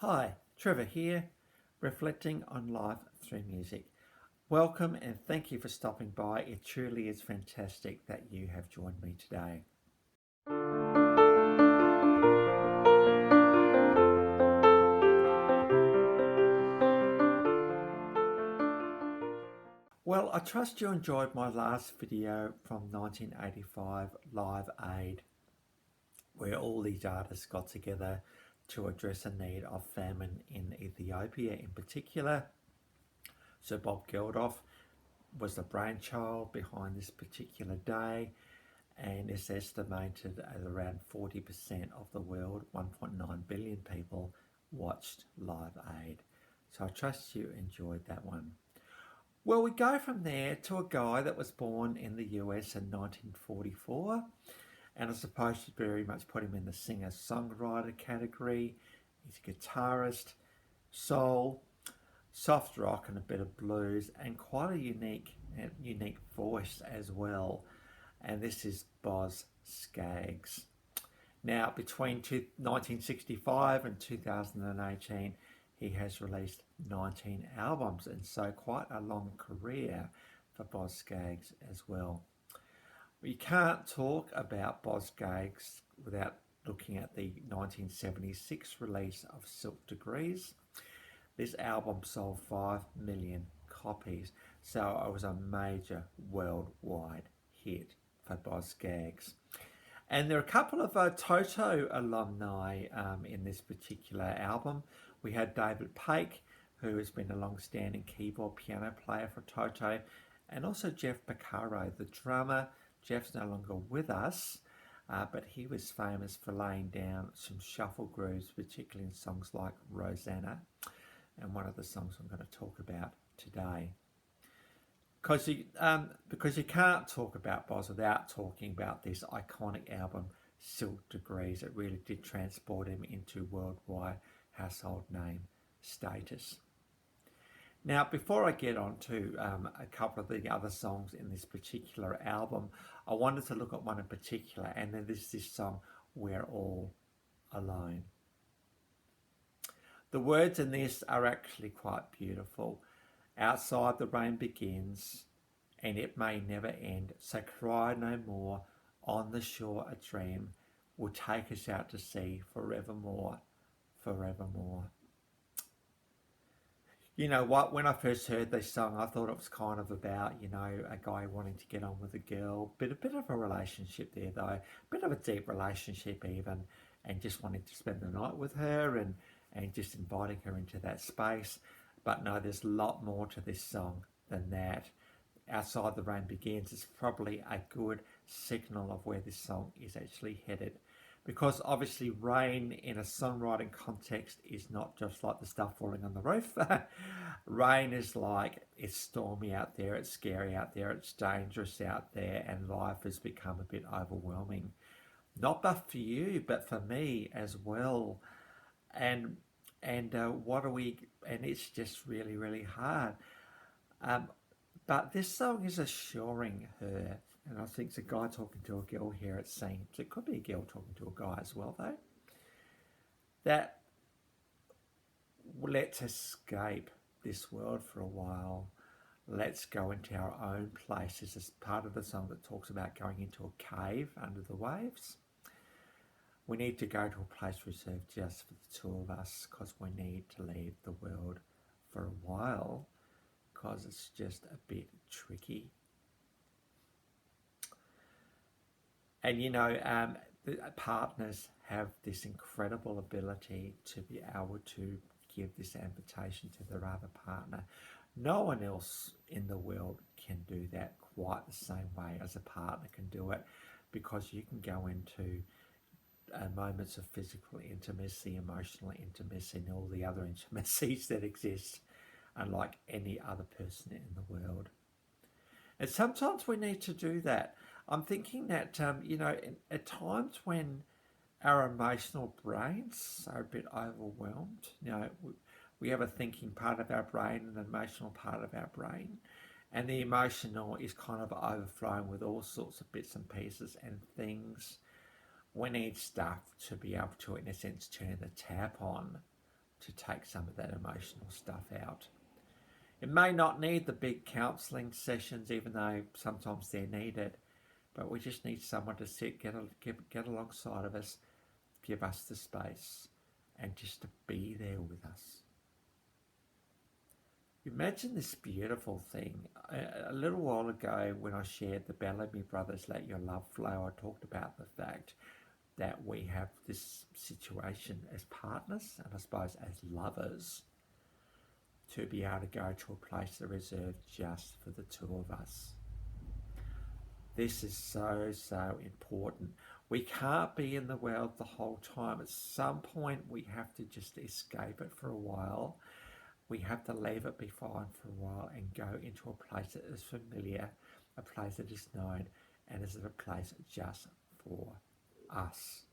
Hi, Trevor here, reflecting on life through music. Welcome and thank you for stopping by. It truly is fantastic that you have joined me today. Well, I trust you enjoyed my last video from 1985, Live Aid, where all these artists got together to address a need of famine in Ethiopia in particular. So Bob Geldof was the brainchild behind this particular day, and it's estimated at around 40% of the world, 1.9 billion people, watched Live Aid. So I trust you enjoyed that one. Well, we go from there to a guy that was born in the US in 1944, and I suppose you'd very much put him in the singer-songwriter category. He's a guitarist, soul, soft rock and a bit of blues, and quite a unique voice as well. And this is Boz Scaggs. Now, between 1965 and 2018, he has released 19 albums, and so quite a long career for Boz Scaggs as well. You can't talk about Boz Scaggs without looking at the 1976 release of Silk Degrees. This album sold 5 million copies, so it was a major worldwide hit for Boz Scaggs. And there are a couple of Toto alumni in this particular album. We had David Paik, who has been a long-standing keyboard piano player for Toto, and also Jeff Beccaro, the drummer. Jeff's no longer with us, but he was famous for laying down some shuffle grooves, particularly in songs like Rosanna, and one of the songs I'm going to talk about today. Because you can't talk about Boz without talking about this iconic album, Silk Degrees. It really did transport him into worldwide household name status. Now, before I get on to a couple of the other songs in this particular album, I wanted to look at one in particular, and then there's this song, We're All Alone. The words in this are actually quite beautiful. Outside the rain begins, and it may never end, so cry no more. On the shore a dream will take us out to sea forevermore, forevermore. You know what, when I first heard this song, I thought it was kind of about, a guy wanting to get on with a girl, but a bit of a relationship there though, a bit of a deep relationship even, and just wanting to spend the night with her and just inviting her into that space. But no, there's a lot more to this song than that. Outside the Rain Begins is probably a good signal of where this song is actually headed. Because obviously rain in a songwriting context is not just like the stuff falling on the roof. Rain is like, it's stormy out there, it's scary out there, it's dangerous out there, and life has become a bit overwhelming. Not but for you, but for me as well. And it's just really, really hard. But this song is assuring her, and I think it's a guy talking to a girl here, it seems. It could be a girl talking to a guy as well, though. That let's escape this world for a while. Let's go into our own place. This is part of the song that talks about going into a cave under the waves. We need to go to a place reserved just for the two of us because we need to leave the world for a while because it's just a bit tricky. And the partners have this incredible ability to be able to give this invitation to their other partner. No one else in the world can do that quite the same way as a partner can do it, because you can go into moments of physical intimacy, emotional intimacy, and all the other intimacies that exist, unlike any other person in the world. And sometimes we need to do that. I'm thinking that, at times when our emotional brains are a bit overwhelmed, we have a thinking part of our brain and an emotional part of our brain. And the emotional is kind of overflowing with all sorts of bits and pieces and things. We need stuff to be able to, in a sense, turn the tap on to take some of that emotional stuff out. It may not need the big counselling sessions, even though sometimes they're needed, but we just need someone to sit, get alongside of us, give us the space, and just to be there with us. Imagine this beautiful thing. A little while ago, when I shared the Bellamy Brothers Let Your Love Flow, I talked about the fact that we have this situation as partners, and I suppose as lovers, to be able to go to a place that is reserved just for the two of us. This is so important. We can't be in the world the whole time. At some point, we have to just escape it for a while. We have to leave it behind for a while and go into a place that is familiar, a place that is known, and is a place just for us.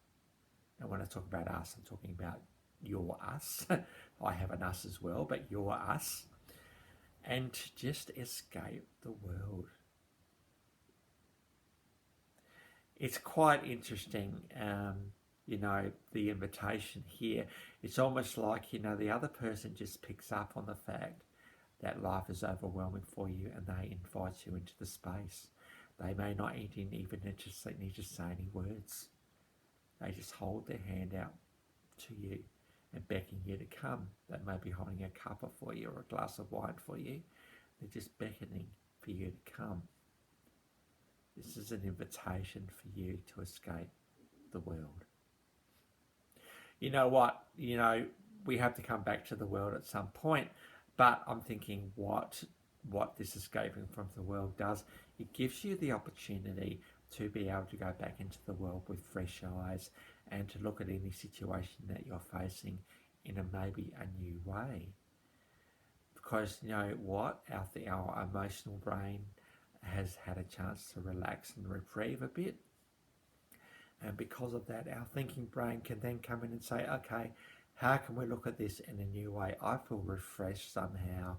And when I talk about us, I'm talking about your us. I have an us as well, but your us. And just escape the world. It's quite interesting, the invitation here. It's almost like, the other person just picks up on the fact that life is overwhelming for you and they invite you into the space. They may not even necessarily need to say any words. They just hold their hand out to you and beckon you to come. They may be holding a cuppa for you or a glass of wine for you. They're just beckoning for you to come. This is an invitation for you to escape the world. You know what? We have to come back to the world at some point, but I'm thinking what this escaping from the world does, it gives you the opportunity to be able to go back into the world with fresh eyes and to look at any situation that you're facing in maybe a new way. Because you know what? Our emotional brain has had a chance to relax and reprieve a bit. And because of that, our thinking brain can then come in and say, okay, how can we look at this in a new way? I feel refreshed somehow.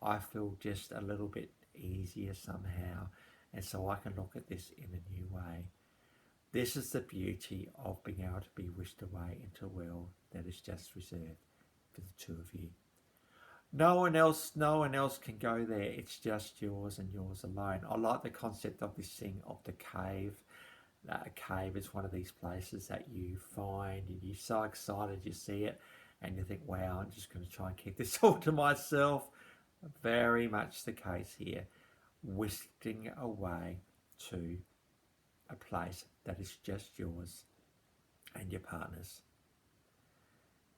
I feel just a little bit easier somehow. And so I can look at this in a new way. This is the beauty of being able to be whisked away into a world that is just reserved for the two of you. No one else can go there. It's just yours and yours alone. I like the concept of this thing of the cave. A cave is one of these places that you find and you're so excited you see it and you think, wow, I'm just going to try and keep this all to myself. Very much the case here. Whisking away to a place that is just yours and your partner's.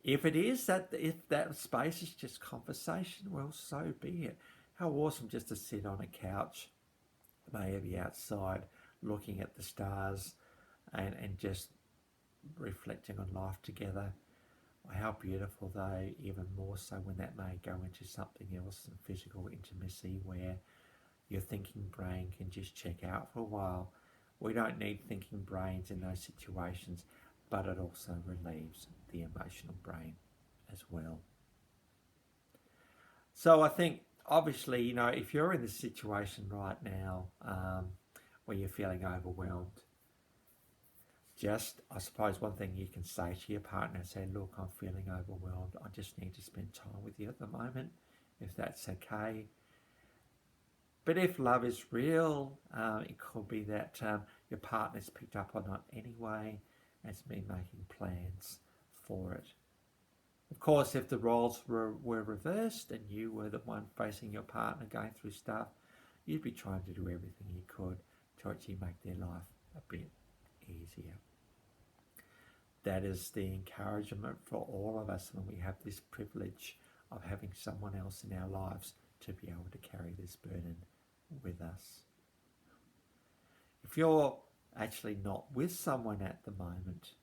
If that space is just conversation, well, so be it. How awesome just to sit on a couch, maybe outside, looking at the stars and just reflecting on life together. How beautiful though, even more so when that may go into something else and physical intimacy where your thinking brain can just check out for a while. We don't need thinking brains in those situations, but it also relieves the emotional brain as well. So I think, obviously, if you're in this situation right now where you're feeling overwhelmed, I suppose one thing you can say to your partner is say, look, I'm feeling overwhelmed. I just need to spend time with you at the moment, if that's okay. But if love is real, it could be that your partner's picked up on it anyway and has been making plans for it. Of course, if the roles were reversed and you were the one facing your partner going through stuff, you'd be trying to do everything you could to actually make their life a bit easier. That is the encouragement for all of us when we have this privilege of having someone else in our lives to be able to carry this burden with us. If you're actually not with someone at the moment,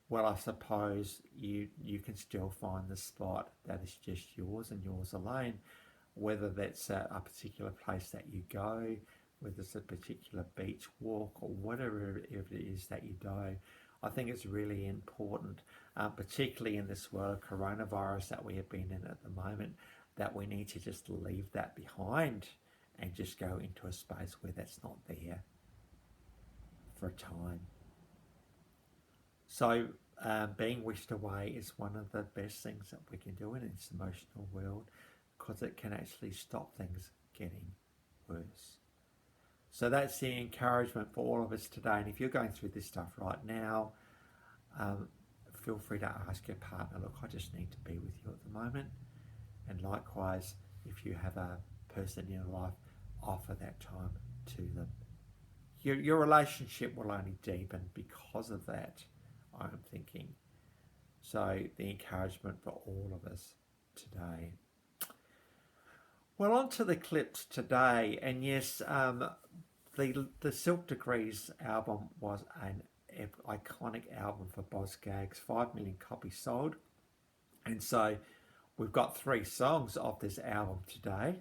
well, I suppose you can still find the spot that is just yours and yours alone, whether that's a particular place that you go, whether it's a particular beach walk or whatever it is that you do. I think it's really important, particularly in this world of coronavirus that we have been in at the moment, that we need to just leave that behind and just go into a space where that's not there for a time. So being wished away is one of the best things that we can do in this emotional world, because it can actually stop things getting worse. So that's the encouragement for all of us today. And if you're going through this stuff right now, feel free to ask your partner, look, I just need to be with you at the moment. And likewise, if you have a person in your life, offer that time to them. Your relationship will only deepen because of that, I'm thinking. So the encouragement for all of us today. Well, on to the clips today. And yes, the Silk Degrees album was an iconic album for Boz Scaggs, 5 million copies sold. And so we've got 3 songs of this album today,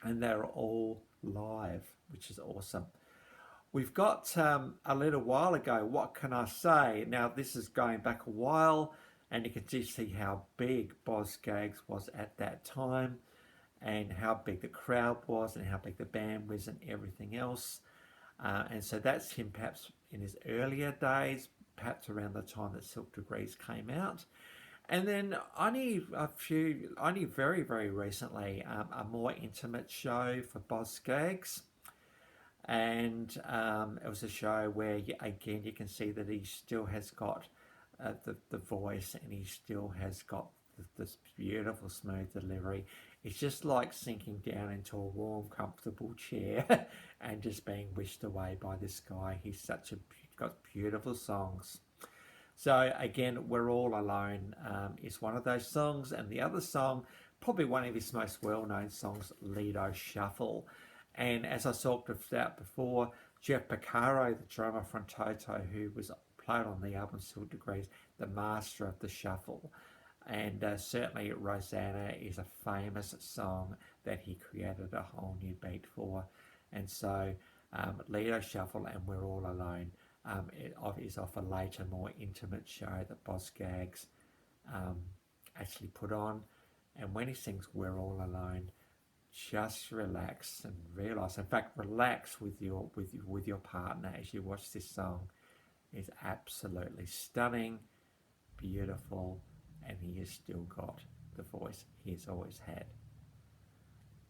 and they're all live, which is awesome. We've got a little while ago, What Can I Say? Now, this is going back a while, and you can just see how big Boz Scaggs was at that time, and how big the crowd was, and how big the band was, and everything else. And so that's him perhaps in his earlier days, perhaps around the time that Silk Degrees came out. And then only very, very recently, a more intimate show for Boz Scaggs. And it was a show where, again, you can see that he still has got the voice, and he still has got this beautiful, smooth delivery. It's just like sinking down into a warm, comfortable chair and just being wished away by this guy. He's got beautiful songs. So again, We're All Alone is one of those songs, and the other song, probably one of his most well-known songs, Lido Shuffle. And as I talked about before, Jeff Porcaro, the drummer from Toto, who was played on the album Silk Degrees, the master of the shuffle. And certainly Rosanna is a famous song that he created a whole new beat for. And so Lido Shuffle and We're All Alone is off a later, more intimate show that Boz Scaggs actually put on. And when he sings We're All Alone, just relax and realize, in fact, relax with your partner as you watch this song. It's absolutely stunning, beautiful, and he has still got the voice he's always had.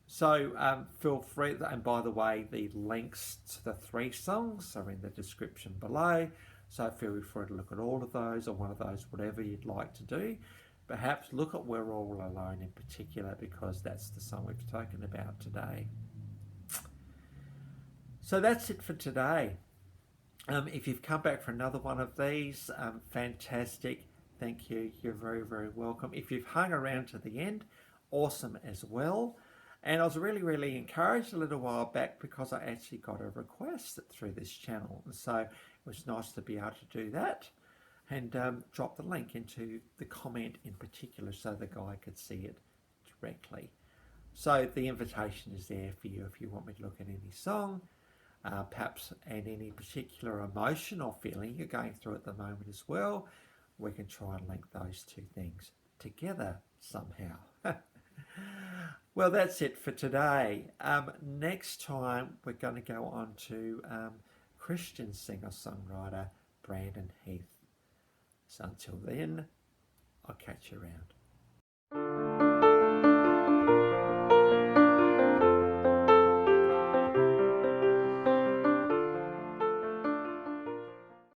So feel free, and by the way, the links to the 3 songs are in the description below, so feel free to look at all of those, or one of those, whatever you'd like to do. Perhaps look at We're All Alone in particular, because that's the song we've spoken about today. So that's it for today. If you've come back for another one of these, fantastic. Thank you. You're very, very welcome. If you've hung around to the end, awesome as well. And I was really, really encouraged a little while back, because I actually got a request through this channel. And so it was nice to be able to do that, and drop the link into the comment in particular so the guy could see it directly. So the invitation is there for you if you want me to look at any song, perhaps, and any particular emotion or feeling you're going through at the moment as well. We can try and link those 2 things together somehow. Well, that's it for today. Next time, we're going to go on to Christian singer-songwriter Brandon Heath. So until then, I'll catch you around.